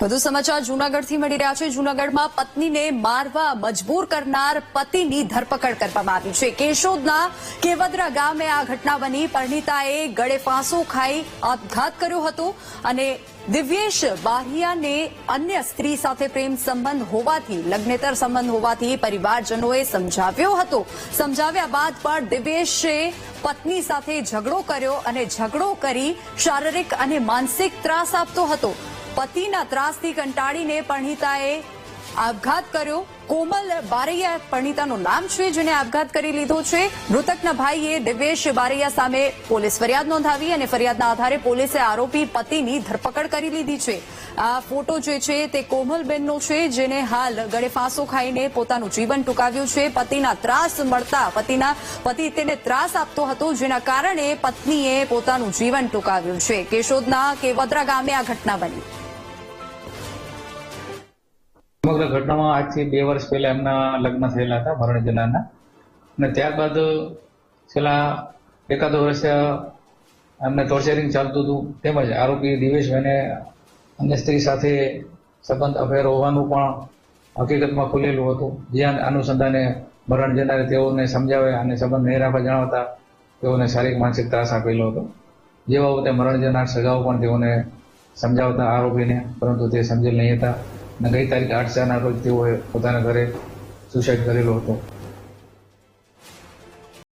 વધુ સમાચાર જૂનાગઢથી મળી રહ્યા છે। જૂનાગઢમાં પત્નીને મારવા મજબૂર કરનાર પતિની ધરપકડ કરવામાં આવી છે। કેશોદના કેવદરા ગામે આ ઘટના બની। પરિણીતાએ ગળે ફાંસો ખાઈ આપઘાત કર્યો હતો અને દિવ્યેશ બારિયાને અન્ય સ્ત્રી સાથે પ્રેમ સંબંધ હોવાથી લગ્નેતર સંબંધ હોવાથી પરિવારજનોએ સમજાવ્યો હતો। સમજાવ્યા બાદ પણ દિવ્યેશે પત્ની સાથે ઝઘડો કર્યો અને ઝઘડો કરી શારીરિક અને માનસિક ત્રાસ આપતો હતો। પતિના ત્રાસથી કંટાળીને પરિણીતાએ આપઘાત કર્યો। કોમલ બારૈયા પરિણીતાનું નામ છે, જેને આપઘાત કરી લીધો છે। મૃતકના ભાઈએ દિવ્યેશ બારૈયા સામે પોલીસ ફરિયાદ નોંધાવી અને ફરિયાદના આધારે પોલીસે આરોપી પતિની ધરપકડ કરી લીધી છે। આ ફોટો જે છે તે કોમલબેનનો છે, જેને હાલ ગળે ફાંસો ખાઈને પોતાનું જીવન ટૂંકાવ્યું છે। પતિના ત્રાસ મળતા પતિ તેને ત્રાસ આપતો હતો, જેના કારણે પત્નીએ પોતાનું જીવન ટૂંકાવ્યું છે। કેશોદના કેવદરા ગામે આ ઘટના બની। સમગ્ર ઘટનામાં આજથી 2 વર્ષ પહેલા એમના લગ્ન થયેલા હતા મરણ જનારના, અને ત્યારબાદ છેલ્લા એકાદ વર્ષ એમને ટોર્ચરિંગ ચાલતું હતું। તેમજ આરોપી દિવેશભાઈને અન્ય સ્ત્રી સાથે સંબંધ અફેર હોવાનું પણ હકીકતમાં ખુલેલું હતું। જ્યાં અનુસંધાને મરણ જનારે તેઓને સમજાવે અને સંબંધ નહીં રાખવા જણાવતા તેઓને શારીરિક માનસિક ત્રાસ આપેલો હતો। જે બાબતે મરણ જનાર સગાઓ પણ તેઓને સમજાવતા આરોપીને, પરંતુ તે સમજેલ નહીં હતા। ગઈ તારીખ 8/4ના રોજ તેઓએ પોતાના ઘરે સુસાઇડ કરેલો હતો।